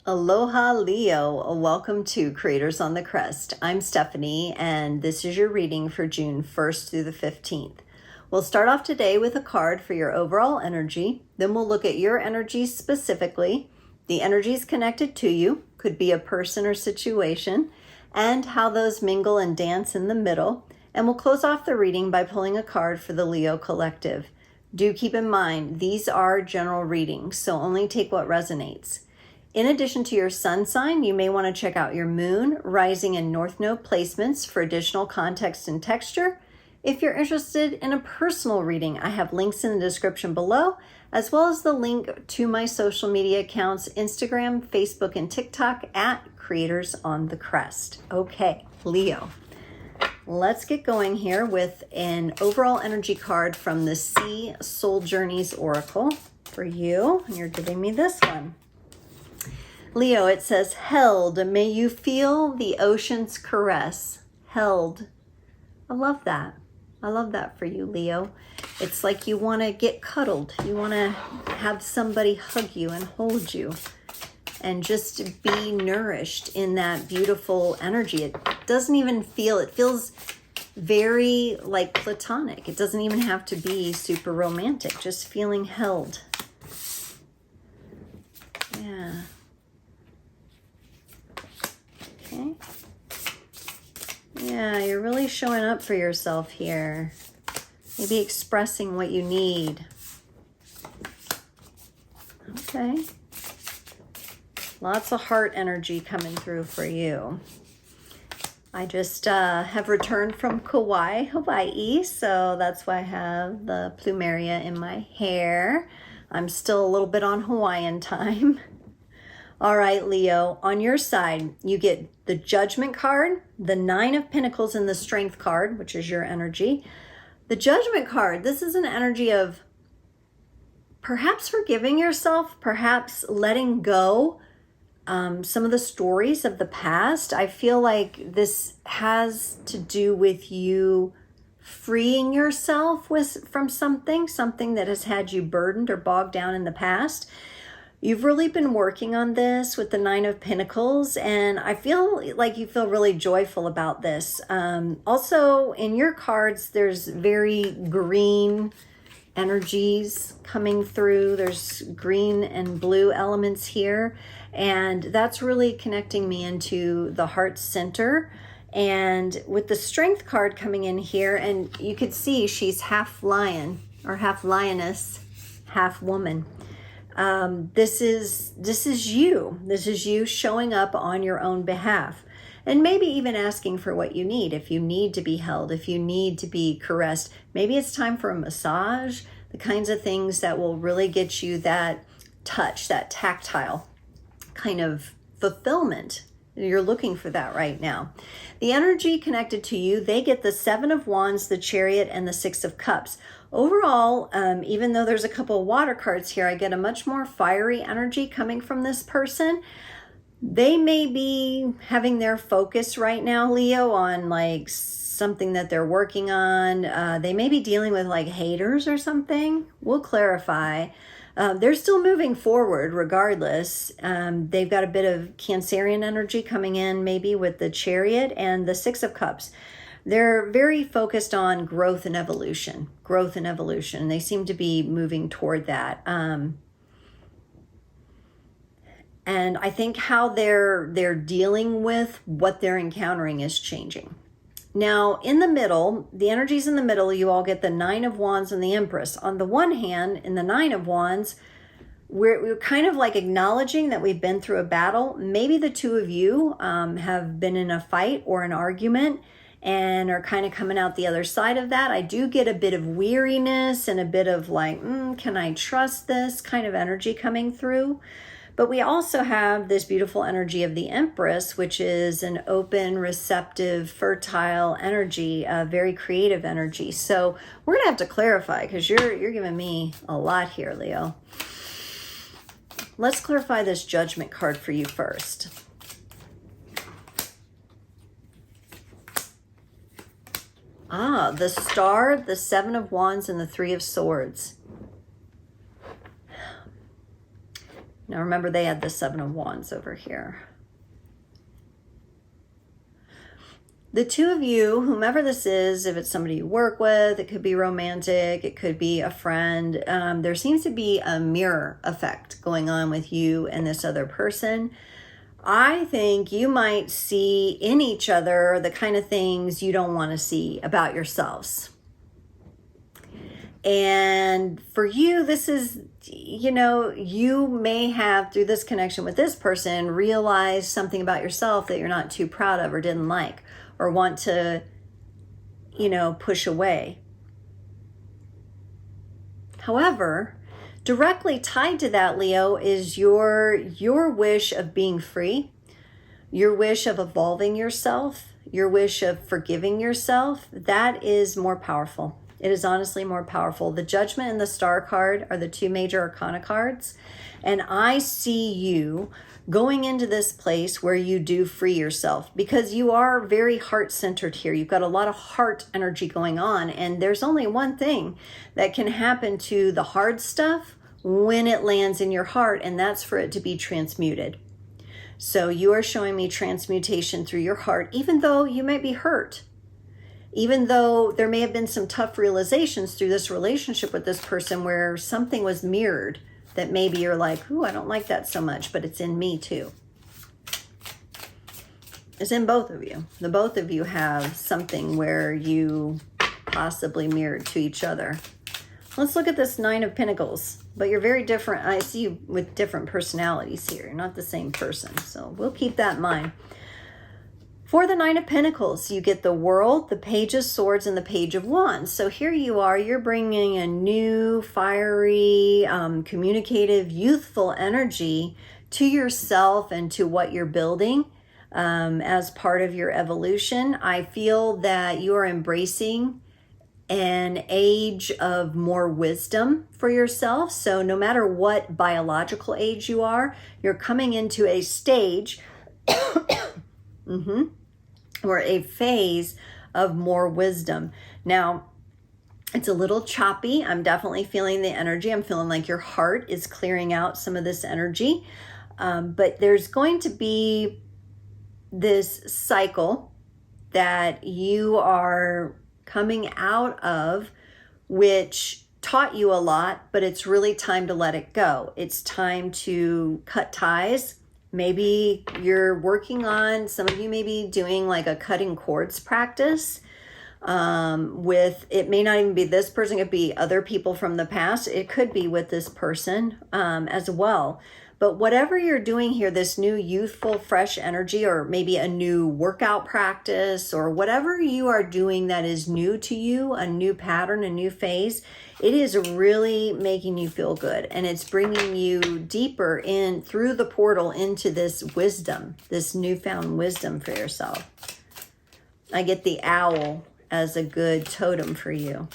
Aloha Leo, welcome to Creators on the Crest. I'm Stephanie and this is your reading for June 1st through the 15th. We'll start off today with a card for your overall energy, then we'll look at your energy specifically, the energies connected to you, could be a person or situation, and how those mingle and dance in the middle, and we'll close off the reading by pulling a card for the Leo Collective. Do keep in mind, these are general readings, so only take what resonates. In addition to your sun sign, you may want to check out your moon, rising, and north node placements for additional context and texture. If you're interested in a personal reading, I have links in the description below, as well as the link to my social media accounts, Instagram, Facebook, and TikTok at Creators on the Crest. Okay, Leo, let's get going here with an overall energy card from the Sea Soul Journeys Oracle for you. And you're giving me this one. Leo, it says, held, may you feel the ocean's caress. Held. I love that. I love that for you, Leo. It's like you want to get cuddled. You want to have somebody hug you and hold you and just be nourished in that beautiful energy. It doesn't even feel, it feels very like platonic. It doesn't even have to be super romantic, just feeling held. Yeah. Okay. Yeah, you're really showing up for yourself here. Maybe expressing what you need. Okay. Lots of heart energy coming through for you. I just have returned from Kauai, Hawaii, so that's why I have the plumeria in my hair. I'm still a little bit on Hawaiian time. All right, Leo, on your side, you get the Judgment card, the Nine of Pentacles, and the Strength card, which is your energy. The Judgment card, this is an energy of perhaps forgiving yourself, perhaps letting go some of the stories of the past. I feel like this has to do with you freeing yourself from something that has had you burdened or bogged down in the past. You've really been working on this with the Nine of Pentacles, and I feel like you feel really joyful about this. Also, in your cards, there's very green energies coming through. There's green and blue elements here, and that's really connecting me into the heart center. And with the Strength card coming in here, and you could see she's half lion or half lioness, half woman. This is you. This is you showing up on your own behalf, and maybe even asking for what you need. If you need to be held, if you need to be caressed, maybe it's time for a massage, the kinds of things that will really get you that touch, that tactile kind of fulfillment. You're looking for that right now. The energy connected to you, they get the Seven of Wands, the Chariot, and the Six of Cups. Overall, even though there's a couple of water cards here, I get a much more fiery energy coming from this person. They may be having their focus right now, Leo, on like something that they're working on. They may be dealing with like haters or something. We'll clarify. They're still moving forward regardless. They've got a bit of Cancerian energy coming in, maybe with the Chariot and the Six of Cups. They're very focused on growth and evolution. Growth and evolution. They seem to be moving toward that. And I think how they're dealing with what they're encountering is changing. Now, in the middle, the energies in the middle, you all get the Nine of Wands and the Empress. On the one hand, in the Nine of Wands, we're kind of like acknowledging that we've been through a battle. Maybe the two of you have been in a fight or an argument and are kind of coming out the other side of that. I do get a bit of weariness and a bit of like, can I trust this kind of energy coming through? But we also have this beautiful energy of the Empress, which is an open, receptive, fertile energy, a very creative energy. So we're going to have to clarify because you're giving me a lot here, Leo. Let's clarify this Judgment card for you first. The Star, the Seven of Wands, and the Three of Swords. Now remember, they had the Seven of Wands over here. The two of you, whomever this is, if it's somebody you work with, it could be romantic, it could be a friend. There seems to be a mirror effect going on with you and this other person. I think you might see in each other the kind of things you don't want to see about yourselves. And for you, this is, you know, you may have, through this connection with this person, realized something about yourself that you're not too proud of or didn't like or want to, you know, push away. However, directly tied to that, Leo, is your wish of being free, your wish of evolving yourself, your wish of forgiving yourself. That is more powerful. It is honestly more powerful. The Judgment and the Star card are the two major arcana cards. And I see you going into this place where you do free yourself, because you are very heart-centered here. You've got a lot of heart energy going on. And there's only one thing that can happen to the hard stuff when it lands in your heart, and that's for it to be transmuted. So you are showing me transmutation through your heart, even though you might be hurt. Even though there may have been some tough realizations through this relationship with this person where something was mirrored that maybe you're like, ooh, I don't like that so much, but it's in me too. It's in both of you. The both of you have something where you possibly mirrored to each other. Let's look at this Nine of Pentacles. But you're very different. I see you with different personalities here. You're not the same person. So we'll keep that in mind. For the Nine of Pentacles, you get the World, the Page of Swords, and the Page of Wands. So here you are, you're bringing a new, fiery, communicative, youthful energy to yourself and to what you're building as part of your evolution. I feel that you are embracing an age of more wisdom for yourself. So no matter what biological age you are, you're coming into a stage or a phase of more wisdom. Now, it's a little choppy. I'm definitely feeling the energy. I'm feeling like your heart is clearing out some of this energy. But there's going to be this cycle that you are coming out of, which taught you a lot, but it's really time to let it go. It's time to cut ties. Maybe you're working on, some of you may be doing like a cutting cords practice with, it may not even be this person, it could be other people from the past. It could be with this person as well. But whatever you're doing here, this new youthful, fresh energy, or maybe a new workout practice, or whatever you are doing that is new to you, a new pattern, a new phase, it is really making you feel good. And it's bringing you deeper in through the portal into this wisdom, this newfound wisdom for yourself. I get the owl as a good totem for you.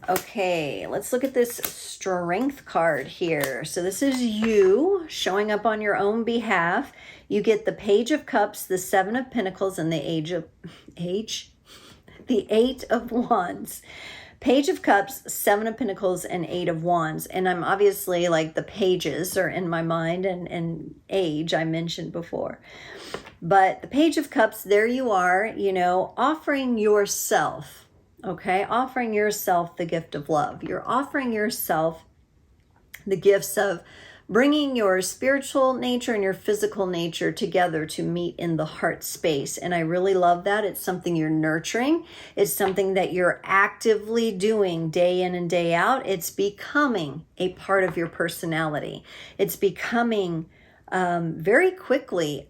Okay, let's look at this Strength card here. So this is you showing up on your own behalf. You get the Page of Cups, the Seven of Pentacles, and the Eight of Wands. Page of Cups, Seven of Pentacles, and Eight of Wands. And I'm obviously like the pages are in my mind, and age I mentioned before. But the Page of Cups, there you are, you know, offering yourself. Okay, offering yourself the gift of love. You're offering yourself the gifts of bringing your spiritual nature and your physical nature together to meet in the heart space. And I really love that. It's something you're nurturing. It's something that you're actively doing day in and day out. It's becoming a part of your personality. It's becoming very quickly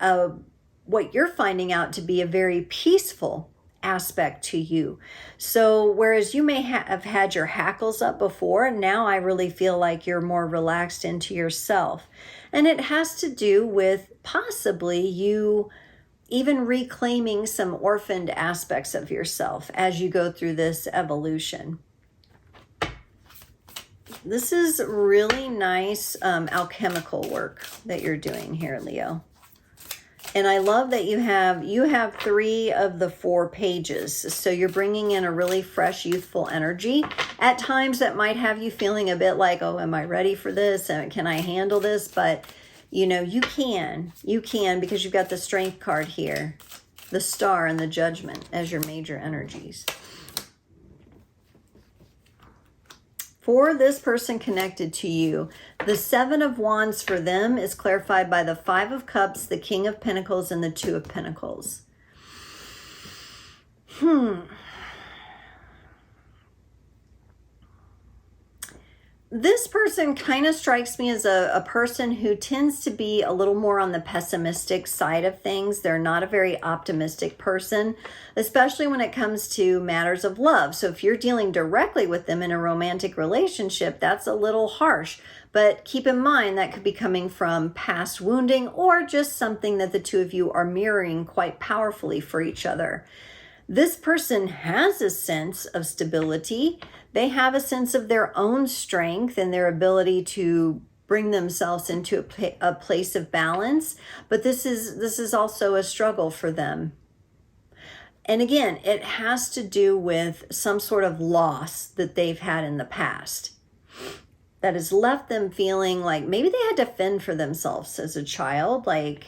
what you're finding out to be a very peaceful aspect to you. So whereas you may have had your hackles up before, now I really feel like you're more relaxed into yourself. And it has to do with possibly you even reclaiming some orphaned aspects of yourself as you go through this evolution. This is really nice alchemical work that you're doing here, Leo. And I love that you have 3 of the 4 pages. So you're bringing in a really fresh, youthful energy. At times that might have you feeling a bit like, oh, am I ready for this? Can I handle this? But you know, you can because you've got the Strength card here, the Star and the Judgment as your major energies. For this person connected to you, the 7 of Wands for them is clarified by the 5 of Cups, the King of Pentacles, and the 2 of Pentacles. This person kind of strikes me as a person who tends to be a little more on the pessimistic side of things. They're not a very optimistic person, especially when it comes to matters of love. So if you're dealing directly with them in a romantic relationship, that's a little harsh. But keep in mind that could be coming from past wounding or just something that the 2 of you are mirroring quite powerfully for each other. This person has a sense of stability. They have a sense of their own strength and their ability to bring themselves into a place of balance. But this is also a struggle for them. And again, it has to do with some sort of loss that they've had in the past that has left them feeling like maybe they had to fend for themselves as a child. Like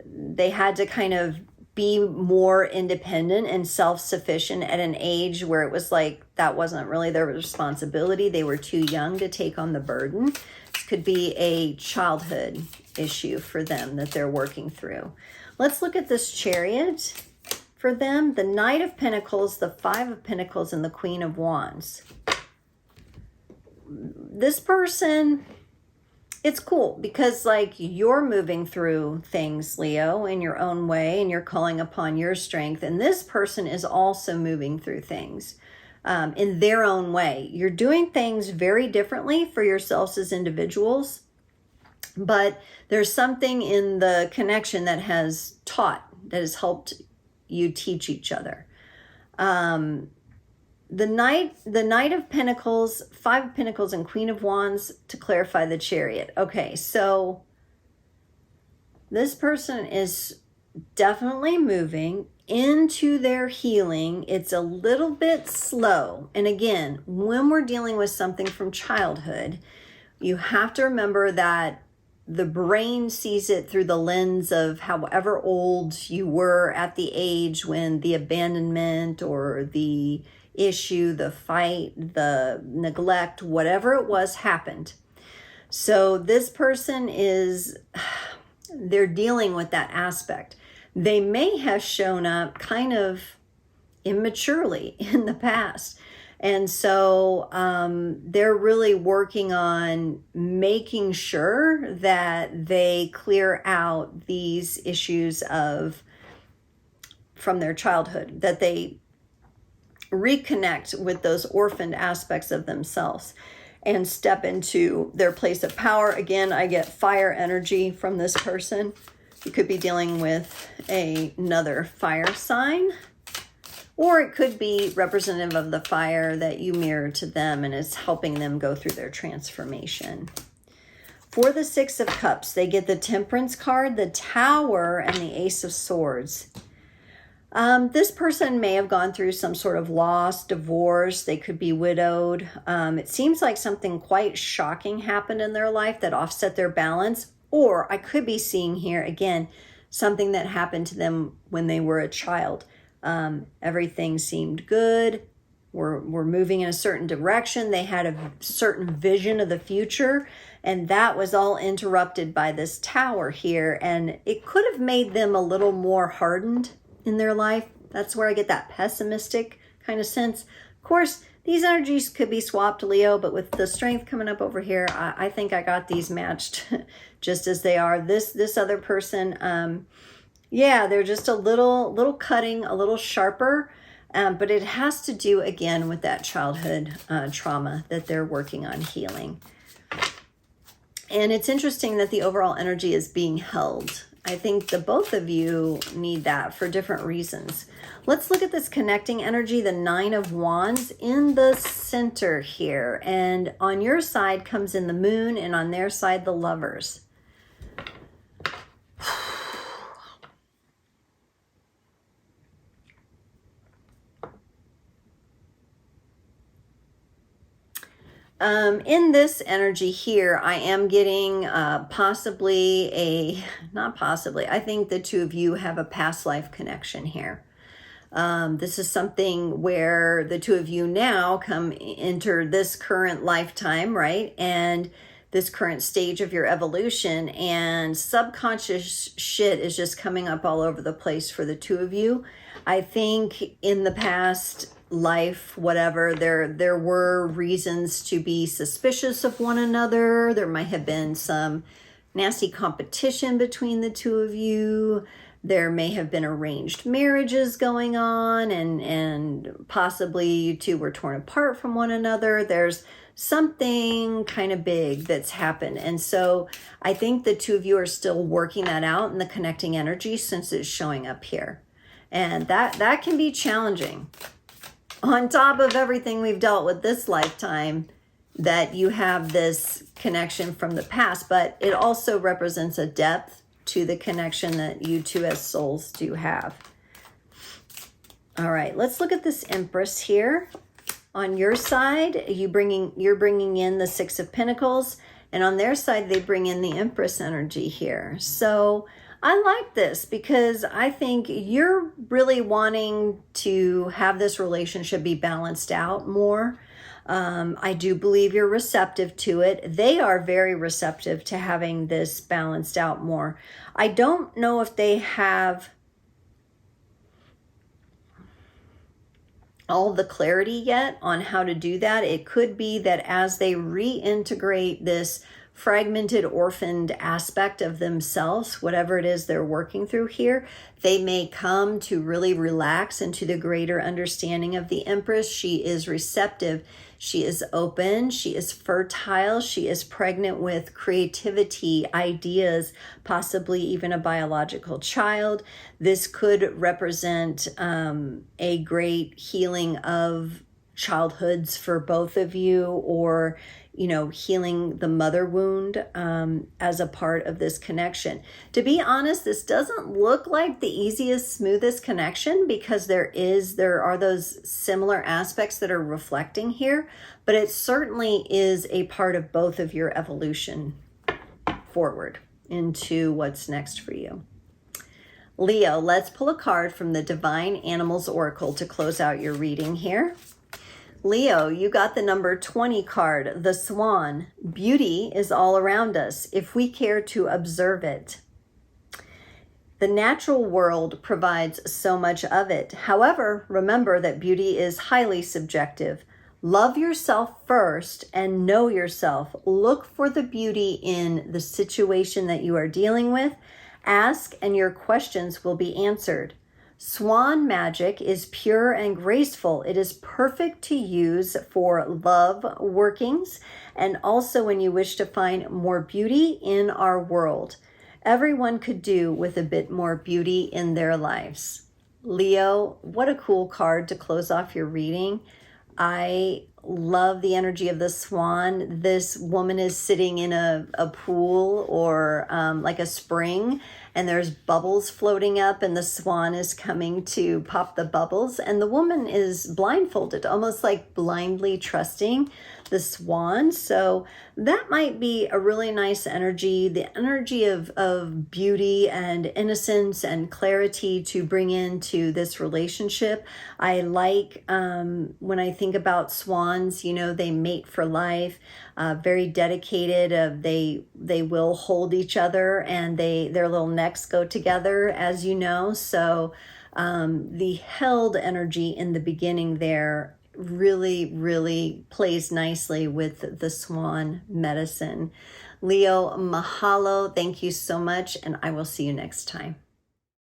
they had to kind of be more independent and self-sufficient at an age where it was like that wasn't really their responsibility. They were too young to take on the burden. This could be a childhood issue for them that they're working through. Let's look at this Chariot for them. The Knight of Pentacles, the 5 of Pentacles, and the Queen of Wands. This person, it's cool because like you're moving through things, Leo, in your own way, and you're calling upon your strength. And this person is also moving through things in their own way. You're doing things very differently for yourselves as individuals, but there's something in the connection that has helped you teach each other. The Knight of Pentacles, 5 of Pentacles, and Queen of Wands to clarify the Chariot. Okay, so this person is definitely moving into their healing. It's a little bit slow. And again, when we're dealing with something from childhood, you have to remember that the brain sees it through the lens of however old you were at the age when the abandonment or the issue, the fight, the neglect, whatever it was happened. So this person they're dealing with that aspect. They may have shown up kind of immaturely in the past. And so they're really working on making sure that they clear out these issues from their childhood, that they reconnect with those orphaned aspects of themselves and step into their place of power. Again, I get fire energy from this person. You could be dealing with another fire sign, or it could be representative of the fire that you mirror to them and is helping them go through their transformation. For the 6 of Cups, they get the Temperance card, the Tower, and the Ace of Swords. This person may have gone through some sort of loss, divorce. They could be widowed. It seems like something quite shocking happened in their life that offset their balance. Or I could be seeing here, again, something that happened to them when they were a child. Everything seemed good. We're moving in a certain direction. They had a certain vision of the future. And that was all interrupted by this Tower here. And it could have made them a little more hardened in their life. That's where I get that pessimistic kind of sense. Of course, these energies could be swapped, Leo, but with the Strength coming up over here, I think I got these matched just as they are. This other person, yeah, they're just a little cutting, a little sharper, but it has to do, again, with that childhood trauma that they're working on healing. And it's interesting that the overall energy is being held. I think the both of you need that for different reasons. Let's look at this connecting energy, the 9 of Wands in the center here. And on your side comes in the Moon, and on their side, the Lovers. In this energy here, I am getting I think the two of you have a past life connection here. This is something where the two of you now enter this current lifetime, right? And this current stage of your evolution, and subconscious shit is just coming up all over the place for the two of you. I think in the past life, whatever, there were reasons to be suspicious of one another. There might have been some nasty competition between the two of you. There may have been arranged marriages going on, and possibly you two were torn apart from one another. There's something kind of big that's happened. And so I think the two of you are still working that out in the connecting energy, since it's showing up here. And that can be challenging. On top of everything we've dealt with this lifetime, that you have this connection from the past, but it also represents a depth to the connection that you two as souls do have. All right, let's look at this Empress here. On your side, you're bringing in the Six of Pentacles, and on their side, they bring in the Empress energy here. So I like this because I think you're really wanting to have this relationship be balanced out more. I do believe you're receptive to it. They are very receptive to having this balanced out more. I don't know if they have all the clarity yet on how to do that. It could be that as they reintegrate this fragmented, orphaned aspect of themselves, whatever it is they're working through here, they may come to really relax into the greater understanding of the Empress. She is receptive. She is open. She is fertile. She is pregnant with creativity, ideas, possibly even a biological child. This could represent a great healing of childhoods for both of you, or healing the mother wound as a part of this connection. To be honest, this doesn't look like the easiest, smoothest connection, because there are those similar aspects that are reflecting here, but it certainly is a part of both of your evolution forward into what's next for you. Leo, let's pull a card from the Divine Animals Oracle to close out your reading here. Leo, you got the number 20 card, the Swan. Beauty is all around us if we care to observe it. The natural world provides so much of it. However, remember that beauty is highly subjective. Love yourself first and know yourself. Look for the beauty in the situation that you are dealing with. Ask and your questions will be answered. Swan magic is pure and graceful. It is perfect to use for love workings, and also when you wish to find more beauty in our world. Everyone could do with a bit more beauty in their lives. Leo, what a cool card to close off your reading. I love the energy of the swan. This woman is sitting in a pool or like a spring, and there's bubbles floating up, and the swan is coming to pop the bubbles, and the woman is blindfolded, almost like blindly trusting the swan. So that might be a really nice energy, the energy of beauty and innocence and clarity to bring into this relationship. I like when I think about swans, they mate for life, very dedicated. They will hold each other, and their little necks go together, as you know. So the held energy in the beginning there really, really plays nicely with the swan medicine. Leo, mahalo. Thank you so much, and I will see you next time.